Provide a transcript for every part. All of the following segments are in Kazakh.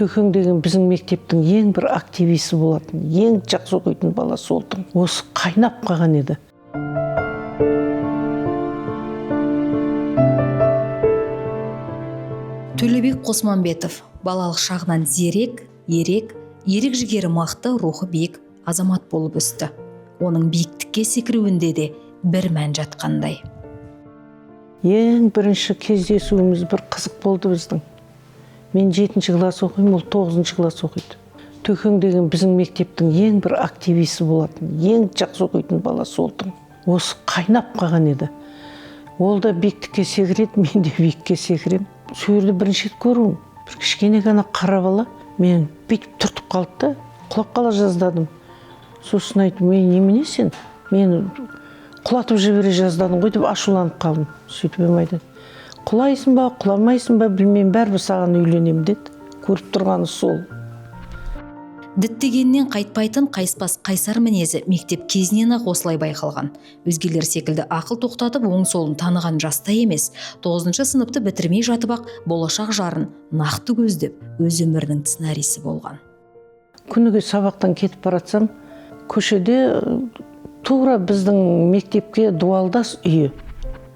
Төкең деген біздің мектептің ең бір активисі болатын, ең жақсы оқитын бала солдың. Осы қайнап қалған еді. Төлебек Қосманбетов балалық шағынан зерек, ерек жігері мықты, рухы биік азамат болып өсті. Оның биіктікке секіруінде де бір мән жатқандай. Ең бірінші кездесуіміз бір қызық болды біздің. Мен 7-ші класс оқимын, ол 9-ші класс оқиды. Төкең деген біздің мектептің ең бір активисі болатын, ең жақсы оқитын бала солдың. Осы қайнап қалған еді. Ол да биіктікке секіреді, мен де биікке секірем. Сөйірді бірінші рет көруім. Бір кішкене ғана қара бала, мен бүйтіп тұртып қалды да, құлап қала жаздадым. Сосын айтым, немене сен? Мен құлатып жібере жаздадым ғой деп ашуланып қалдым. Сөйтіп айтады, құлайсың ба, құламайсың ба, білмеймін, бәрібір саған үйленемін деді. Көріп тұрғаны сол. Діттегеннен қайтпайтын қайыспас қайсар мінезі мектеп кезінен ақ осылай байқалған. Өзгелер секілді ақыл тоқтатып оң солын таныған жаста емес, 9-шы сыныпты бітірмей жатып ақ болашақ жарын нақты көздеп, өз өмірінің сценарийсі болған. Күніге сабақтан кетіп баратсам, көшеде тура біздің мектепке дуалдас үйі.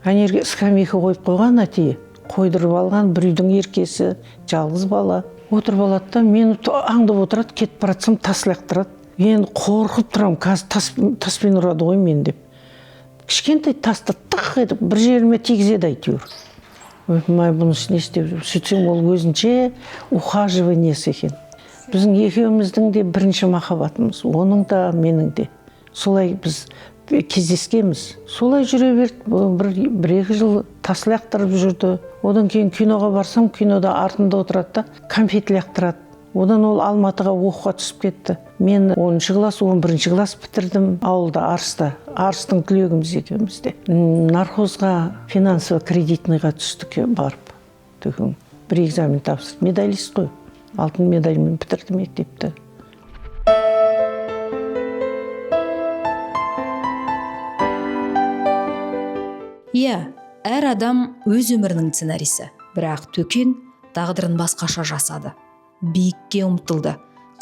Әнерге скамейка қойып қойған әтейі. Қойдырып алған бір үйдің еркесі, жалғыз бала. Отырып алады да, мені аңдып отырады, кетіп баратсам тас лақтырады. Мен қорқып тұрам, қазір таспен ұрады ғой мен деп. Кішкентай тасты тақ етіп, бір жеріме тигізеді әйтеуір. Бұны не істеп жүр? Сөйтсем ол өзінше ухаживаниесі екен. Біздің екеуміздің де бірінші махаббатымыз, оның да, менің де. Солай біз кездескенбіз. Солай жүре берді, бір-екі жыл тас лақтырып жүрді. Одан кейін киноға барсам, кинода артында отырады да, конфет лақтырады. Одан ол Алматыға оқуға түсіп кетті. Мен 10-ші класс, 11-ші класс бітірдім ауылда, Арыста. Арыстың түлегіміз екеумізде. Нархозға финансово-кредитныйға түстік барып. Төкең бір экзамен тапсырды. Медалист қой. Алтын медальмен бітірді мектепті. Иә, әр адам өз өмірінің сценарийсі. Бірақ Төкең тағдырын басқаша жасады. Биікке ұмтылды.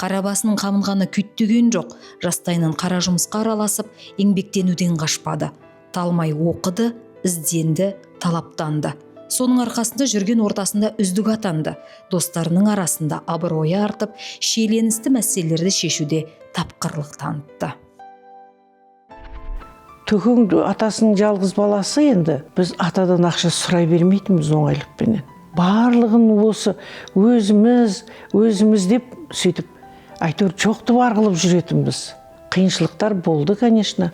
Қара басының қамын ғана күйттеген жоқ. Жастайынан қара жұмысқа араласып, еңбектенуден қашпады. Талмай оқыды, ізденді, талаптанды. Соның арқасында жүрген ортасында үздік атанды. Достарының арасында абыройы артып, шиеленісті мәселелерді шешуде тапқырлық танытты. Төкең атасының жалғыз баласы енді. Біз атадан ақша сұрай бермейтінбіз оңайлықпенен. Барлығын осы өзіміз деп сөйтіп, әйтеуір жоқты бар қылып жүретінбіз. Қиыншылықтар болды, конечно.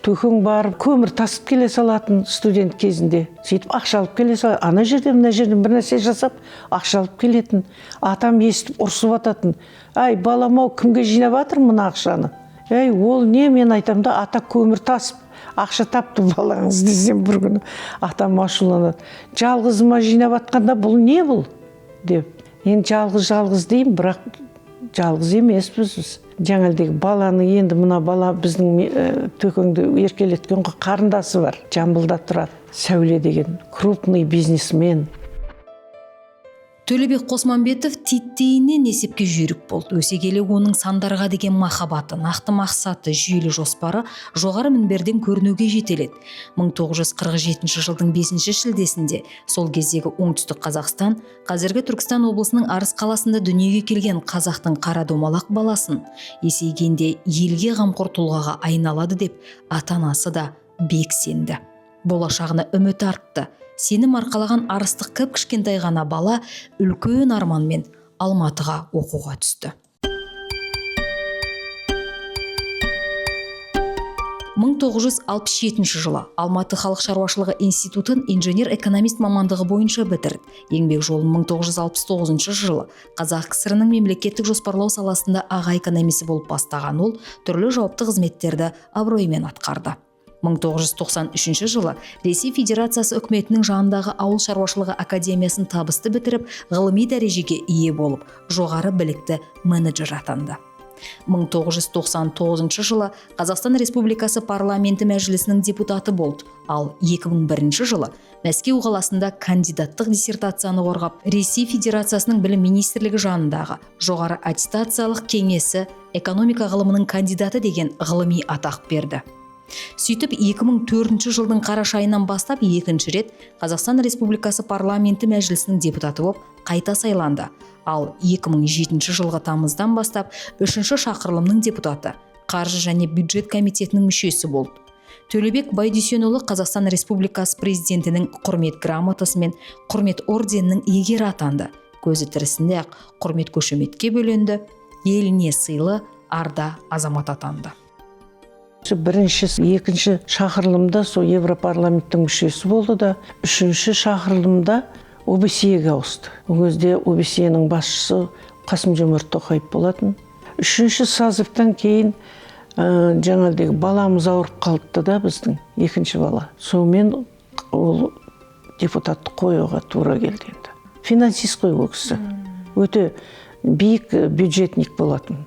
Төкең барып көмір тасып келе салатын студент кезінде. Сөйтіп ақша алып келе салатын. Ана жерден, мына жерден бір нәрсе жасап, ақша алып келетін. Атам естіп ұрсып ататын. Ай, балам-ау, кімге жинап жатыр мына ақшаны? Ей, ол не? Мен айтам да, ата көмір тасып ақша тапты балаңыз десем бір күні. Атам ашуланады. Жалғызыма жинап атқанда бұл не бұл? Деп. Енді жалғыз деймін, бірақ жалғыз емеспіз біз. Жаңалдегі баланы енді мына бала біздің Төкеңді еркелеткен қарындасы бар. Жамбылда тұрады. Сәуле деген крупный бизнесмен. Төлебек Қосманбетов титтейінен есепке жүйрік болды. Өсе келе оның сандарға деген махаббаты, нақты мақсаты, жүйелі жоспары жоғары мінберден көрінуге жетеледі. 1947 жылдың 5 шілдесінде сол кездегі оңтүстік Қазақстан, қазіргі Түркістан облысының Арыс қаласында дүниеге келген қазақтың қара домалақ баласын есейгенде елге қамқор тұлғаға айналады деп ата-анасы да бек сенді. Болашағына үміт артты. Сенім арқалаған арыстық кіп-кішкентай ғана бала үлкен арманмен Алматыға оқуға түсті. 1967 жылы Алматы халық шаруашылығы институтын инженер-экономист мамандығы бойынша бітірді. Еңбек жолын 1969 жылы Қазақ КСР-ның мемлекеттік жоспарлау саласында аға экономисі болып бастаған ол түрлі жауапты қызметтерді абыроймен атқарды. 1993 жылы Ресей Федерациясы үкіметінің жанындағы ауыл шаруашылығы академиясын табысты бітіріп, ғылыми дәрежеге ие болып, жоғары білікті менеджер атанды. 1999 жылы Қазақстан Республикасы парламенті мәжілісінің депутаты болды, ал 2001 жылы Мәскеу қаласында кандидаттық диссертацияны қорғап, Ресей Федерациясының білім министрлігі жанындағы жоғары аттестациялық кеңесі экономика ғылымының кандидаты деген ғылыми атақ берді. Сөйтіп 2004 жылдың қараша айынан бастап екінші рет Қазақстан Республикасы парламенті мәжілісінің депутаты болып қайта сайланды. Ал 2007 жылғы тамыздан бастап 3-ші шақырылымның депутаты, қаржы және бюджет комитетінің мүшесі болды. Төлебек Байдүйсенұлы Қазақстан Республикасы президентінің құрмет грамотасы мен құрмет орденінің иегері атанды. Көзі тірісінде ақ құрмет көшеметке бөленді, еліне сыйлы арда азамат атанды. Бірінші, екінші шақырылымда сол Европарламенттің мүшесі болды да, үшінші шақырылымда ОБСЕ-ге ауысты. Ол кезде ОБСЕ-ның басшысы Қасым-Жомарт Тоқаев болатын. Үшінші сазывтан кейін жаңағыдай баламыз ауырып қалыпты да біздің, екінші бала. Сонымен ол депутатты қоюға тура келді енді. Финансист қой ол кісі. Өте биік бюджетник болатын.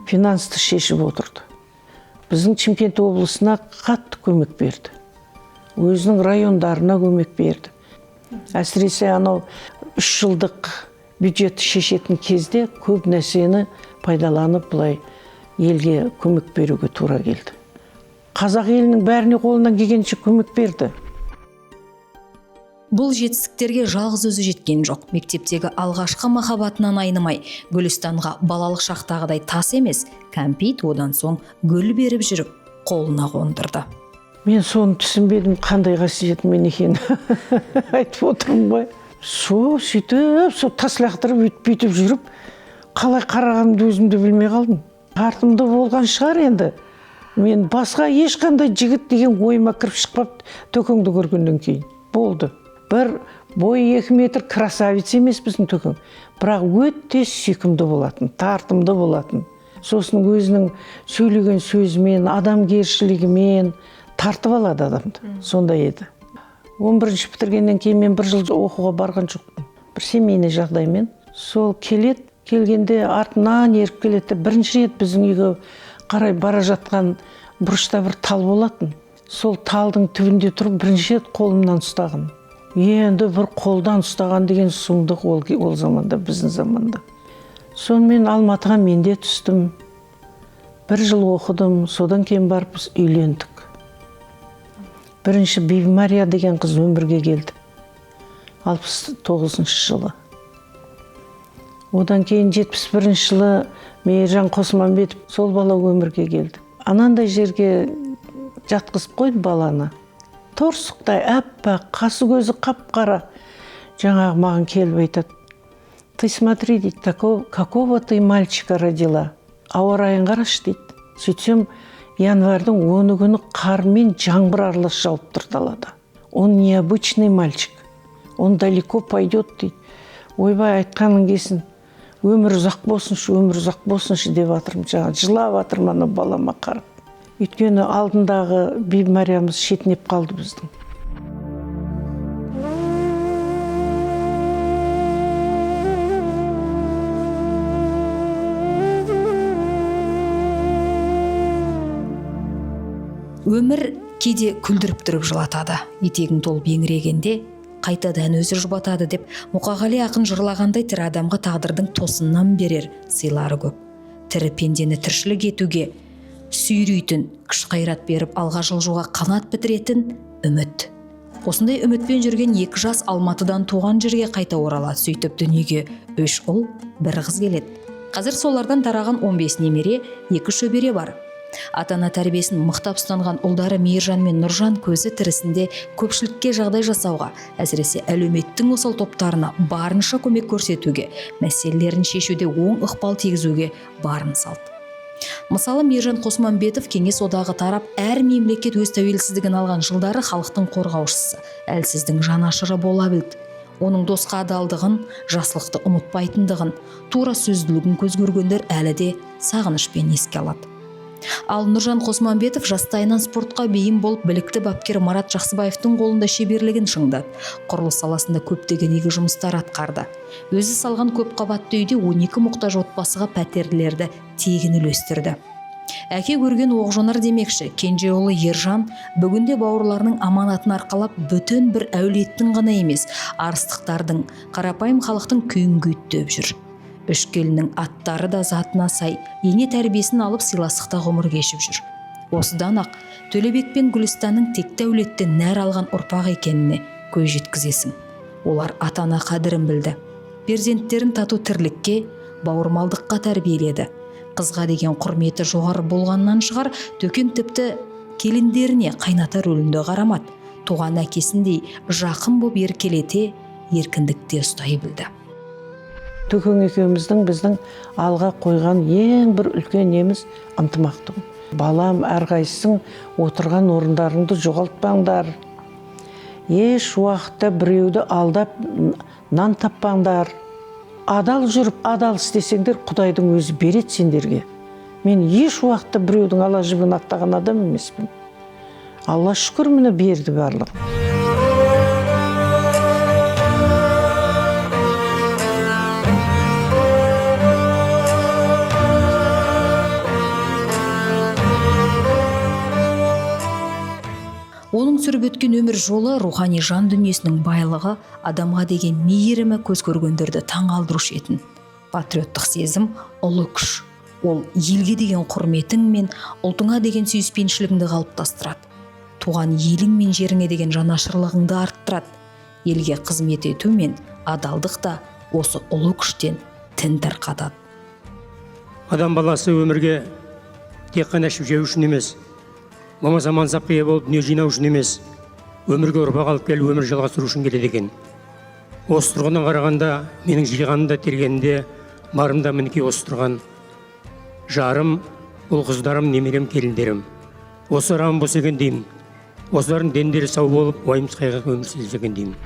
Финансты шешіп отырды. Біздің Шымкент облысына қатты көмек берді. Өзінің райондарына көмек берді. Әсіресе анау 3 жылдық бюджетті шешетін кезде көп нәрсені пайдаланып бұлай елге көмек беруге тура келді. Қазақ елінің бәріне қолынан келгенше көмек берді. Бұл жетістіктерге жалғыз өзі жеткен жоқ. Мектептегі алғашқы махаббатынан айнымай, Гүлістанға балалық шақтағыдай тас емес, кәмпит, одан соң гүл беріп жүріп, қолына қондырды. Мен соны түсінбедім, қандай қасиетімен екенін айтып отырмын ғой. Сөйтіп, тас лақтырып, бүйтіп жүріп, қалай қарағанымды өзімді білмей қалдым. Артымда болған шығар енді. Мен басқа ешқандай жігіт деген ойыма кіріп шықпапты, төкеңді көргеннен кейін. Болды. Бір бойы 2 метр красавица емес біздің төкең. Бірақ өте сүйкімді болатын, тартымды болатын. Сосын өзінің сөйлеген сөзімен, адамгершілігімен тартып алады адамды. Сондай еді. 11-ші бітіргеннен кейін мен 1 жыл оқуға барған жоқпын. Бір семейный жағдаймен. Сол келгенде артынан еріп келеді. Бірінші рет біздің үйге қарай бара жатқан бұрышта бір тал болатын. Сол талдың түбінде тұрып бірінші рет қолымнан ұстаған. Енді бір қолдан ұстаған деген сұмдық ол заманда, біздің заманда. Сонымен Алматыға мен де түстім. 1 жыл оқыдым, содан кейін барып біз үйлендік. Бірінші Бибі Мария деген қыз өмірге келді. 69 жылы. Одан кейін 71 жылы Мейіржан Қосманбетов сол бала өмірге келді. Анандай жерге жатқызып қойды баланы. Торсықтай әппақ, қасы көзі қап-қара. Жаңағы маған келіп айтады: "Ты смотри, дейді, какого ты мальчика родила?" Ауа райын қарашы дейді. Сөйтсем, январьдың 10 күні қар мен жаңбыр аралас жауып тұр далада. Он необычный мальчик. Он далеко пойдет дейді. Ойбай, айтқаның келсін. Өмір ұзақ болсыншы деп жатырмын. Жаңа жылап жатырмын ана балама қарап. Өйткені алдындағы Бибі Мариямыз шетінеп қалды біздің. Өмір кейде күлдіріп тұрып жылатады. Етегің толып еңірегенде қайтадан өзі жұбатады деп Мұқағали ақын жырлағандай тірі адамға тағдырдың тосыннан берер сыйлары көп. Тірі пендені тіршілік етуге сүйрейтін, күш қайрат беріп алға жылжуға қанат бітіретін үміт. Осындай үмітпен жүрген 2 жас Алматыдан туған жерге қайта оралады. Сөйтіп дүниеге 3 ұл, 1 қыз келеді. Қазір солардан тараған 15 немере, 2 шөбере бар. Ата-ана тәрбиесін мықтап ұстанған ұлдары Мейіржан мен Нұржан көзі тірісінде көпшілікке жағдай жасауға, әсіресе әлеуметтің осал топтарына барынша көмек көрсетуге, мәселелерін шешуде оң ықпал тигізуге барын салды. Мысалы, Мейіржан Қосманбетов кеңес одағы тарап, әр мемлекет өз тәуелсіздігін алған жылдары халықтың қорғаушысы, әлсіздің жанашыры бола білді. Оның досқа адалдығын, жасылықты ұмытпайтындығын, тура сөзділігін көз көргендер әлі де сағынышпен еске алады. Ал Нұржан Қосманбетов жастайынан спортқа бейім болып, білікті бапкер Марат Жақсыбаевтың қолында шеберлігін шыңдады. Құрылыс саласында көптеген игі жұмыстар атқарды. Өзі салған көп қабатты үйде 12 мұқтаж отбасыға пәтерлерді тегін үлестірді. Әке көрген оқ-жонар демекші, кенже ұлы Ержан бүгінде бауырларының аманатын арқалап, бүтін бір әулеттің ғана емес, арыстықтардың, қарапайым халықтың күйін күйттеп жүр. Үш келіннің аттары да затына сай, ене тәрбиесін алып сыйластықта ғұмыр кешіп жүр. Осыдан ақ Төлебек пен Гүлістанның текті әулеттен нәр алған ұрпақ екеніне көз жеткізесің. Олар ата-ана қадірін білді. Перзенттерін тату тірлікке, бауырмалдыққа тәрбиеледі. Қызға деген құрметі жоғары болғаннан шығар, Төкен тіпті келіндеріне қайната рөлінде қарамады. Туған әкесіндей жақын боп еркелете, еркіндікте ұстай білді. Төкен екеуміздің біздің алға қойған ең бір үлкен неміз ынтымақтық. Балам, әрқайсың отырған орындарыңды жоғалтпаңдар. Еш уақытта біреуді алдап нан таппаңдар. Адал жүріп, адал істесеңдер, Құдайдың өзі береді сендерге. Мен еш уақытта біреудің ала жібін аттаған адам емеспін. Алла шүкір, мені берді барлығы. Оның сүріп өткен өмір жолы, рухани жан дүниесінің байлығы, адамға деген мейірімі көз көргендерді таң қалдырушы етін. Патриоттық сезім ұлы күш. Ол елге деген құрметің мен ұлтыңа деген сүйіспеншілігіңді қалыптастырады. Туған елің мен жеріңе деген жанашырлығыңды арттырады. Елге қызмет ету мен адалдық та осы ұлы күштен тін тарқатады. Адам баласы өмірге тек қана ішіп жеу үшін емес, болмаса мансапқа ие болып дүние жинау үшін емес, өмірге ұрпақ алып келіп өмір жалғастыру үшін келеді екен. Осы тұрғыдан қарағанда, менің жиғанымда тергенімде барымда мінекей осы тұрған жарым, ұл қыздарым, немерем, келіндерім. Осы арам болса екен деймін. Осылардың дендері сау болып, уайымсыз қайғыға өмір сүрсе екен деймін.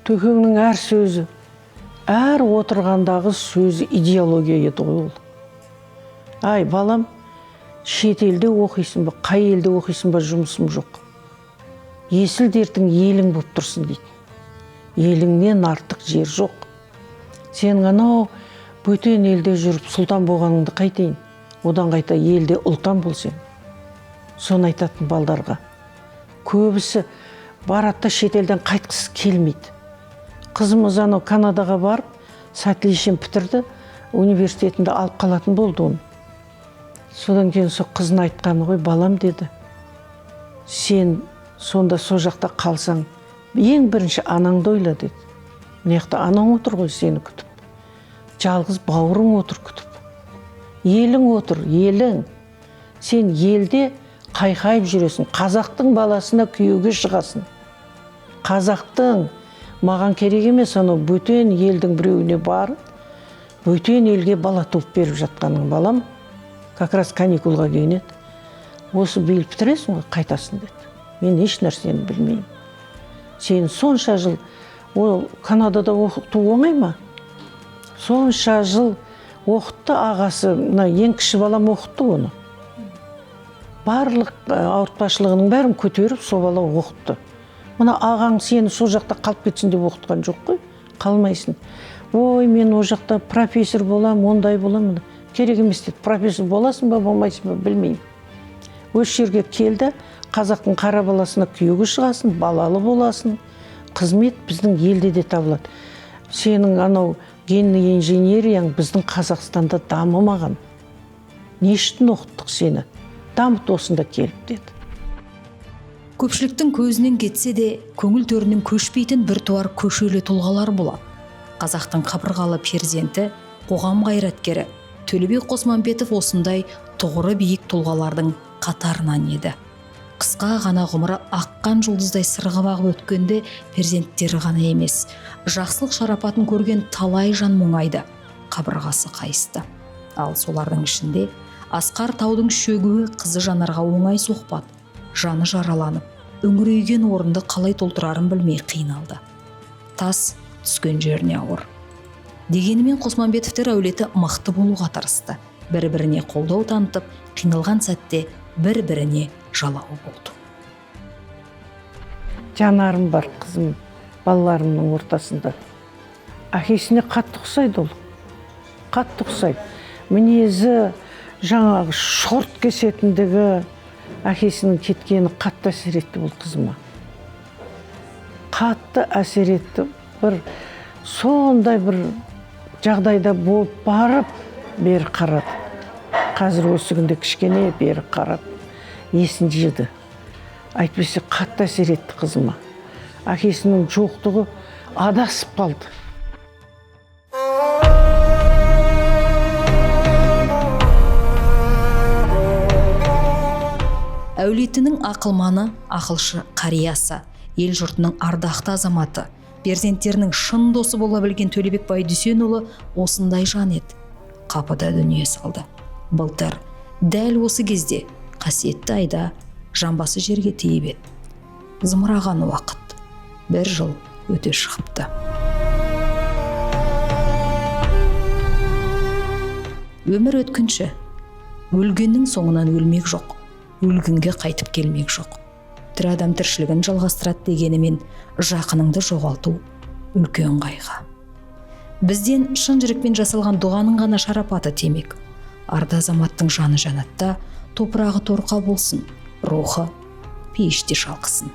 Төкеңнің әр сөзі, әр отырғандағы сөзі идеология еді ғой ол. Ай, балам, шетелде оқисың ба, қай елде оқисың ба, жұмысым жоқ. Есіл дертің елің болып тұрсын дейді. Еліңнен артық жер жоқ. Сен анау бөтен елде жүріп сұлтан болғаныңды қайтейін. Одан қайта елде ұлтан болсаң. Соны айтатын балдарға. Көбісі баратта шетелден қайтқысы келмейді. Қызымыз анау Канадаға барып, сәтлешен бітірді, университетінде алып қалатын болды оны. Содан кейін сол қызын айтқаны ғой, балам деді. Сен сонда сол жақта қалсаң, ең бірінші анаңды ойла деді. Мынаяқта анаң отыр ғой сені күтіп. Жалғыз бауырың отыр күтіп. Елің отыр, елің. Сен елде қайқайып жүресің. Қазақтың баласына күйеуге шығасың. Қазақтың, маған керек емес, анау бөтен елдің біреуіне барып, бөтен елге бала туып беріп жатқаның балам. Как раз каникулға келеді. Осы биыл бітіресің ғой, қайтасың деді. Мен еш нәрсені білмеймін. Сен сонша жыл, ол Канадада оқыту оңай ма? Сонша жыл оқытты ағасы, ең кіші балам оқытты оны. Барлық ауыртпашылығының бәрін көтеріп, сол бала оқытты. Мына ағаң сені сол жақта қалып кетсін деп оқытқан жоқ қой, қалмайсың. Ой, мен о жақта профессор болам, ондай болам. Керек емес деді, профессор боласың ба, болмайсың ба, білмеймін. Осы жерге келді, қазақтың қара баласына күйеуге шығасың, балалы боласың. Қызмет біздің елде де табылады. Сенің анау генный инженерияң біздің Қазақстанда дамымаған. Не үшін оқыттық сені? Дамыт осында келіп деді. Көпшіліктің көзінен кетсе де, көңіл төрінен көшпейтін бір туар көшелі тұлғалар болады. Қазақтың қабырғалы перзенті, қоғам қайраткері Төлебек Қосманбетов осындай тұғыры биік тұлғалардың қатарынан еді. Қысқа ғана ғұмыры аққан жұлдыздай сырғып ағып өткенде перзенттері ғана емес, жақсылық шарапатын көрген талай жан мұңайды, қабырғасы қайысты. Ал солардың ішінде Асқар таудың шөгуі қызы Жанарға оңай соқпады. Жаны жараланып, үңірейген орынды қалай толтырарын білмей қиналды. Тас түскен жеріне ауыр. Дегенімен Қосманбетовтер әулеті мықты болуға тырысты. бір-біріне қолдау танытып, қиналған сәтте бір-біріне жалауы болды. Жанарым бар қызым, балаларымның ортасында. Әкесіне қатты ұқсайды ол. Қатты ұқсайды. Мінезі, жаңағы шорт кесетіндігі, әкесінің кеткені қатты әсер етті бұл қызыма. Қатты әсер етті. Бір сондай бір жағдайда болып барып, бері қарады. Қазір осы күнде кішкене бері қарады. Есін жиды. Әйтпесе қатты әсер етті қызыма. Әкесінің жоқтығы адасып қалды. Әулетінің ақылманы, ақылшы қариясы, ел жұртының ардақты азаматы, перзенттерінің шын досы бола білген Төлебек Байдүсенұлы осындай жан еді. Қапыда дүние салды. Былтыр дәл осы кезде қасиетті айда жамбасы жерге тиіп еді. Зымыраған уақыт 1 жыл өте шығыпты. Өмір өткінші, өлгеннің соңынан өлмек жоқ. Өлгінге қайтып келмек жоқ. Тірі адам тіршілігін жалғастырады дегенімен жақыныңды жоғалту үлкен қайғы. Бізден шын жүрекпен жасалған дұғаның ғана шарапаты темек. Арда азаматтың жаны жәннатта, топырағы торқа болсын, рухы пейіште шалқысын.